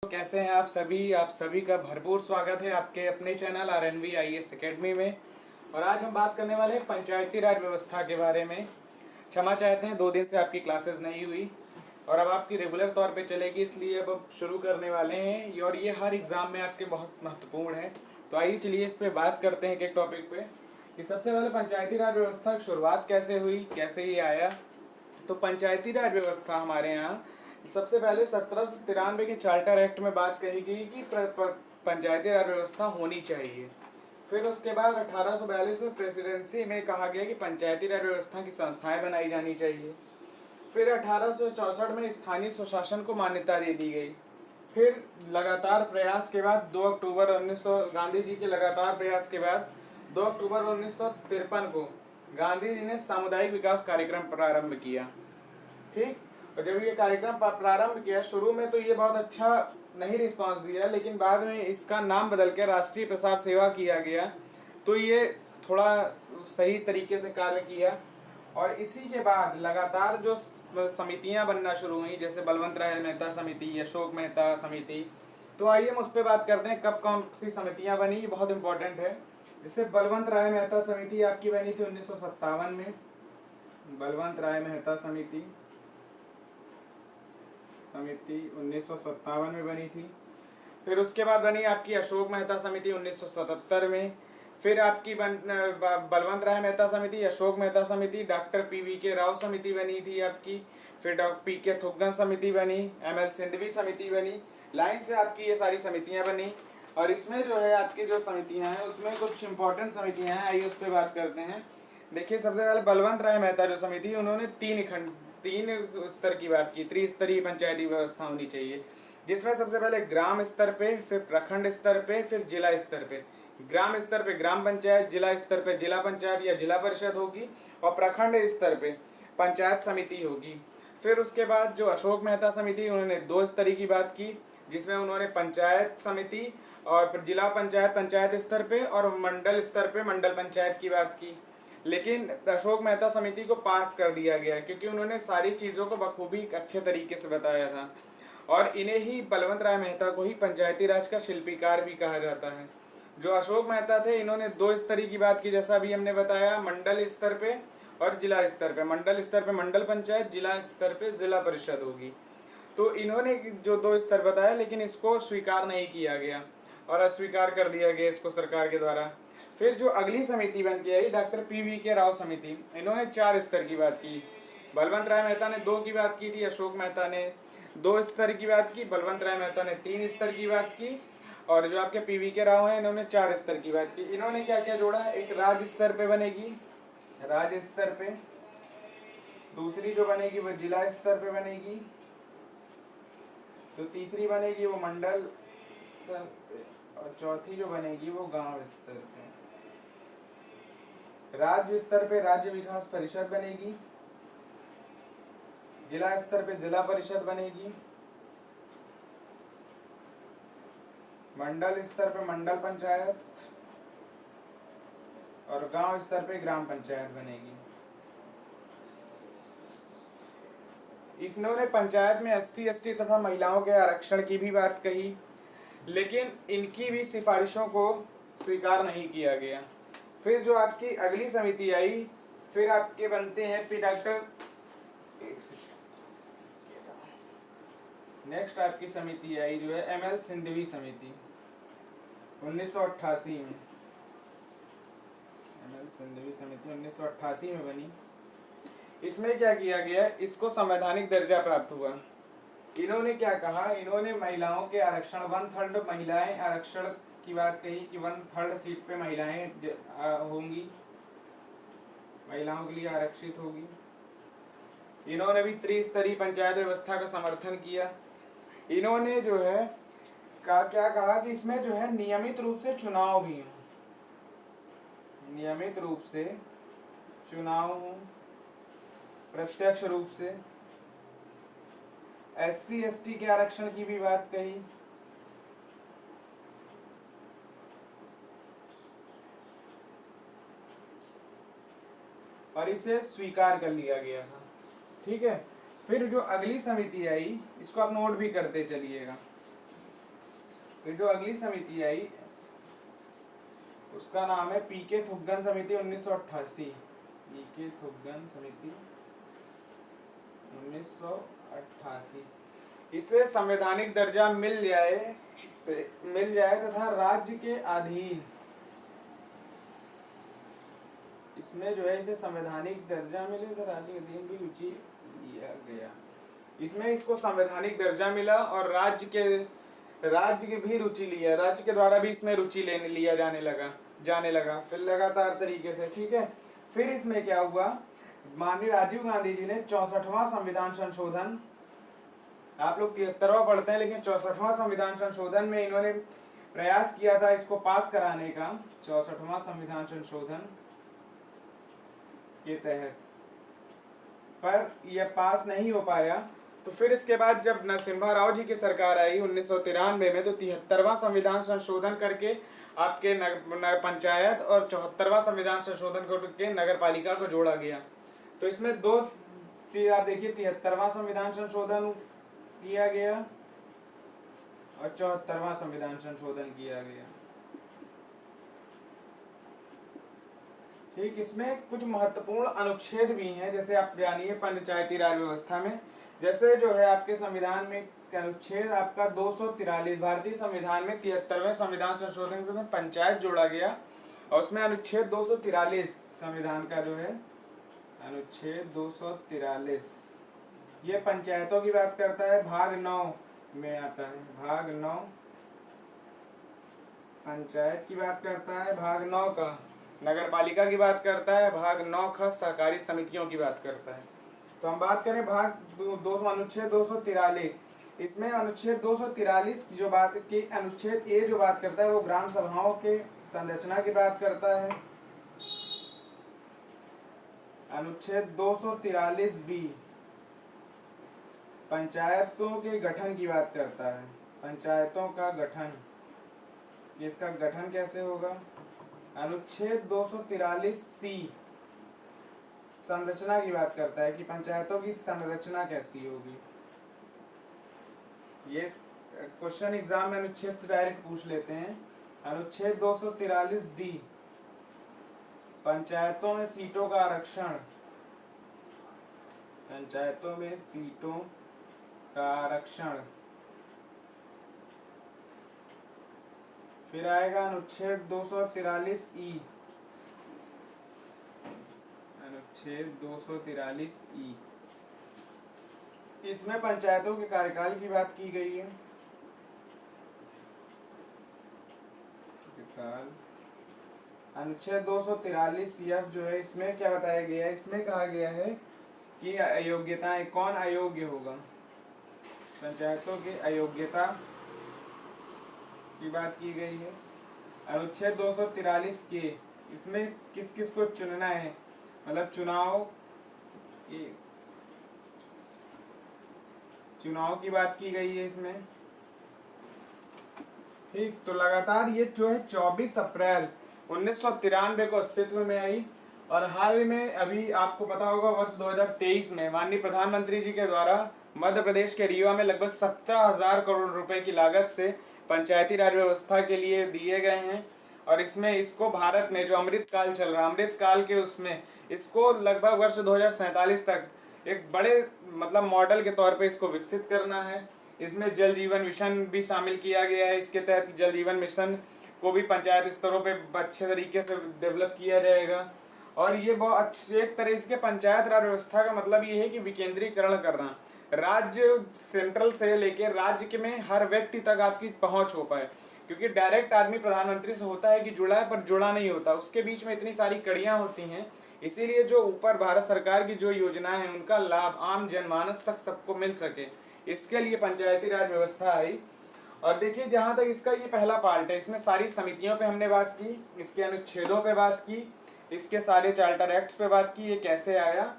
कैसे हैं आप सभी का भरपूर स्वागत है आपके अपने चैनल RNV IAS एकेडमी में। और आज हम बात करने वाले हैं पंचायती राज व्यवस्था के बारे में। क्षमा चाहते हैं 2 दिन से आपकी क्लासेस नहीं हुई और अब आपकी रेगुलर तौर पे चलेगी, इसलिए अब शुरू करने वाले हैं और ये हर एग्ज़ाम में आपके बहुत महत्वपूर्ण है। तो आइए चलिए इस पर बात करते हैं एक एक टॉपिक पे कि सबसे पहले पंचायती राज व्यवस्था की शुरुआत कैसे हुई, कैसे ये आया। तो पंचायती राज व्यवस्था हमारे यहाँ सबसे पहले 1793 के चार्टर एक्ट में बात कही गई कि पंचायती राज व्यवस्था होनी चाहिए। फिर उसके बाद 1842 में प्रेसिडेंसी में कहा गया कि पंचायती राज व्यवस्था की संस्थाएं बनाई जानी चाहिए। फिर 1864 में स्थानीय स्वशासन को मान्यता दे दी गई। फिर लगातार प्रयास के बाद 2 अक्टूबर 1900 गांधी जी के लगातार प्रयास के बाद 2 अक्टूबर 1953 को गांधी जी ने सामुदायिक विकास कार्यक्रम प्रारंभ किया। ठीक, और जब ये कार्यक्रम प्रारंभ किया, शुरू में तो ये बहुत अच्छा नहीं रिस्पांस दिया, लेकिन बाद में इसका नाम बदल के राष्ट्रीय प्रसार सेवा किया गया, तो ये थोड़ा सही तरीके से कार्य किया। और इसी के बाद लगातार जो समितियां बनना शुरू हुई, जैसे बलवंत राय मेहता समिति, अशोक मेहता समिति। तो आइए हम उस पर बात करते हैं कब कौन सी समितियां बनी, ये बहुत इंपॉर्टेंट है। जैसे बलवंत राय मेहता समिति आपकी बनी थी 1957 में। बलवंत राय मेहता समिति 1957 में बनी थी। फिर उसके बाद बनी आपकी अशोक मेहता समिति 1977 में। फिर आपकी बलवंत राय मेहता समिति, अशोक मेहता समिति, डॉक्टर PVK राव समिति बनी थी आपकी। फिर डॉक्टर PK थुग्गन समिति बनी, ML सिंधवी समिति बनी। लाइन से आपकी ये सारी समितियां बनी। और इसमें जो है आपकी जो समितियां हैं उसमें कुछ इंपॉर्टेंट समितियां हैं, आइए उस पर बात करते हैं। देखिए, सबसे पहले बलवंत राय मेहता जो समिति, उन्होंने 3 स्तर की बात की, त्रिस्तरीय पंचायती व्यवस्था होनी चाहिए, जिसमें सबसे पहले ग्राम स्तर पे, फिर प्रखंड स्तर पे, फिर जिला स्तर पे। ग्राम स्तर पे ग्राम पंचायत, जिला स्तर पे जिला पंचायत या जिला परिषद होगी, और प्रखंड स्तर पे पंचायत समिति होगी। फिर उसके बाद जो अशोक मेहता समिति, उन्होंने 2 स्तरीय की बात की, जिसमें उन्होंने पंचायत समिति और जिला पंचायत पंचायत स्तर पे और मंडल स्तर पे मंडल पंचायत की बात की। लेकिन अशोक मेहता समिति को पास कर दिया गया क्योंकि उन्होंने सारी चीज़ों को बखूबी अच्छे तरीके से बताया था। और इन्हें ही बलवंत राय मेहता को ही पंचायती राज का शिल्पीकार भी कहा जाता है। जो अशोक मेहता थे, इन्होंने 2 स्तरीय की बात की, जैसा अभी हमने बताया, मंडल स्तर पे और जिला स्तर पे। मंडल स्तर पे मंडल पंचायत, जिला स्तर पे जिला परिषद होगी। तो इन्होंने जो 2 स्तर बताया, लेकिन इसको स्वीकार नहीं किया गया और अस्वीकार कर दिया गया इसको सरकार के द्वारा। फिर जो अगली समिति बन के आई, डॉक्टर PVK राव समिति, इन्होंने 4 स्तर की बात की। बलवंत राय मेहता ने 2 की बात की थी, अशोक मेहता ने 2 स्तर की बात की, बलवंत राय मेहता ने 3 स्तर की बात की, और जो आपके PVK राव हैं, इन्होंने 4 स्तर की बात की। इन्होंने क्या क्या जोड़ा, एक राज्य स्तर पे बनेगी, राज्य स्तर पे, दूसरी जो बनेगी वो जिला स्तर पे बनेगी, जो तीसरी बनेगी वो मंडल स्तर पे, और चौथी जो बनेगी वो गांव स्तर पे। राज्य स्तर पे राज्य विकास परिषद बनेगी, जिला स्तर पे जिला परिषद बनेगी, मंडल स्तर पे मंडल पंचायत, और गांव स्तर पे ग्राम पंचायत बनेगी। इन्होंने पंचायत में SC ST तथा महिलाओं के आरक्षण की भी बात कही, लेकिन इनकी भी सिफारिशों को स्वीकार नहीं किया गया। फिर जो आपकी अगली समिति आई, फिर आपके बनते हैं नेक्स्ट आपकी समिति आई जो है ML सिंधवी समिति 1988 में। ML सिंधवी समिति 1988 में बनी। इसमें क्या किया गया, इसको संवैधानिक दर्जा प्राप्त हुआ। इन्होंने क्या कहा, इन्होंने महिलाओं के आरक्षण 1/3 महिलाएं आरक्षण की बात कही कि 1/3 सीट पे महिलाएं होंगी, महिलाओं के लिए आरक्षित होगी। इन्होंने भी त्रिस्तरीय पंचायत व्यवस्था का समर्थन किया। इन्होंने जो है क्या कहा कि इसमें जो है नियमित रूप से चुनाव भी हो, नियमित रूप से चुनाव हो, प्रत्यक्ष रूप से। SC ST के आरक्षण की भी बात कही। और इसे स्वीकार कर लिया गया था। ठीक है, फिर जो अगली समिति आई, इसको आप नोट भी करते चलिएगा। फिर जो अगली समिति आई उसका नाम है पीके थुग्गन समिति 1988। पीके थुग्गन समिति 1988। इसे संवैधानिक दर्जा मिल जाए तथा राज्य के अधीन, इसमें जो है इसे संवैधानिक दर्जा मिले तो राज्य के अधीन भी रुचि लिया गया। इसमें इसको संवैधानिक दर्जा मिला और राज्य की भी रुचि लिया, राज्य के द्वारा भी इसमें रुचि लिया जाने लगा फिर लगातार तरीके से। ठीक है, फिर इसमें क्या हुआ, माननीय राजीव गांधी जी ने 64वां संविधान संशोधन, आप लोग 73वां पढ़ते हैं लेकिन 64वां संविधान संशोधन में इन्होंने प्रयास किया था इसको पास कराने का। 64वां संविधान संशोधन के तहत, पर यह पास नहीं हो पाया। तो फिर इसके बाद जब नरसिम्हा राव जी की सरकार आई 1993 में, तो 73वां संविधान संशोधन करके आपके पंचायत और 74वां संविधान संशोधन करके नगर पालिका को जोड़ा गया। तो इसमें आप देखिए 73वां संविधान संशोधन किया गया और 74वां संविधान संशोधन किया गया। ठीक, इसमें कुछ महत्वपूर्ण अनुच्छेद भी हैं, जैसे आप जानिए पंचायती राज व्यवस्था में, जैसे जो है आपके संविधान में अनुच्छेद आपका 243, भारतीय संविधान में 73वें संविधान संशोधन में पंचायत जोड़ा गया और उसमें अनुच्छेद 243 संविधान का जो है अनुच्छेद 243 ये पंचायतों की बात करता है। भाग 9 में आता है, भाग 9 पंचायत की बात करता है, भाग 9 का नगर पालिका की बात करता है, भाग 9 का सहकारी समितियों की बात करता है। तो हम बात करें भाग अनुच्छेद 243, इसमें अनुच्छेद 243 की जो बात की अनुच्छेद ए जो बात करता है वो ग्राम सभाओं के संरचना की बात करता है। अनुच्छेद 243 बी पंचायतों के गठन की बात करता है, पंचायतों का गठन, इसका गठन कैसे होगा। अनुच्छेद 243 सी संरचना की बात करता है कि पंचायतों की संरचना कैसी होगी। ये क्वेश्चन एग्जाम में अनुच्छेद से डायरेक्ट पूछ लेते हैं। अनुच्छेद 243 डी पंचायतों में सीटों का आरक्षण, पंचायतों में सीटों का आरक्षण। फिर आएगा अनुच्छेद 243 ई, अनुच्छेद 243 ई, इसमें पंचायतों के कार्यकाल की बात की गई है। अनुच्छेद 243 एफ जो है इसमें क्या बताया गया है, इसमें कहा गया है कि अयोग्यताएं, कौन अयोग्य होगा, पंचायतों की अयोग्यता की बात की गई है। अनुच्छेद 243 के, इसमें किस किस को चुनना है, मतलब चुनाव की बात की गई है इसमें। ठीक, तो लगातार ये जो है 24 अप्रैल 1993 को अस्तित्व में आई और हाल में अभी आपको पता होगा वर्ष 2023 में माननीय प्रधानमंत्री जी के द्वारा मध्य प्रदेश के रीवा में लगभग 17,000 करोड़ रुपए की लागत से पंचायती राज व्यवस्था के लिए दिए गए हैं। और इसमें इसको भारत में जो अमृत काल चल रहा है, अमृत काल के उसमें इसको लगभग वर्ष 2047 तक एक बड़े मतलब मॉडल के तौर पे इसको विकसित करना है। इसमें जल जीवन मिशन भी शामिल किया गया है। इसके तहत जल जीवन मिशन को भी पंचायत स्तरों पे अच्छे तरीके से डेवलप किया जाएगा। और ये बहुत अच्छे एक तरह इसके पंचायत राज व्यवस्था का मतलब ये है कि विकेंद्रीकरण करना, राज्य सेंट्रल से लेकर राज्य के में हर व्यक्ति तक आपकी पहुंच हो पाए, क्योंकि डायरेक्ट आदमी प्रधानमंत्री से होता है कि जुड़ा है पर जुड़ा नहीं होता, उसके बीच में इतनी सारी कड़ियां होती हैं। इसीलिए जो ऊपर भारत सरकार की जो योजनाएं हैं उनका लाभ आम जनमानस तक सबको मिल सके, इसके लिए पंचायती राज व्यवस्था आई। और देखिए जहां तक इसका ये पहला पार्ट है, इसमें सारी समितियों पे हमने बात की, इसके अनुच्छेदों पे बात की, इसके सारे चार्टर एक्ट्स पे बात की, ये कैसे आया।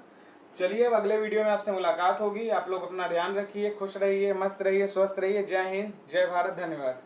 चलिए अब अगले वीडियो में आपसे मुलाकात होगी। आप लोग अपना ध्यान रखिए, खुश रहिए, मस्त रहिए, स्वस्थ रहिए। जय हिंद, जय भारत, धन्यवाद।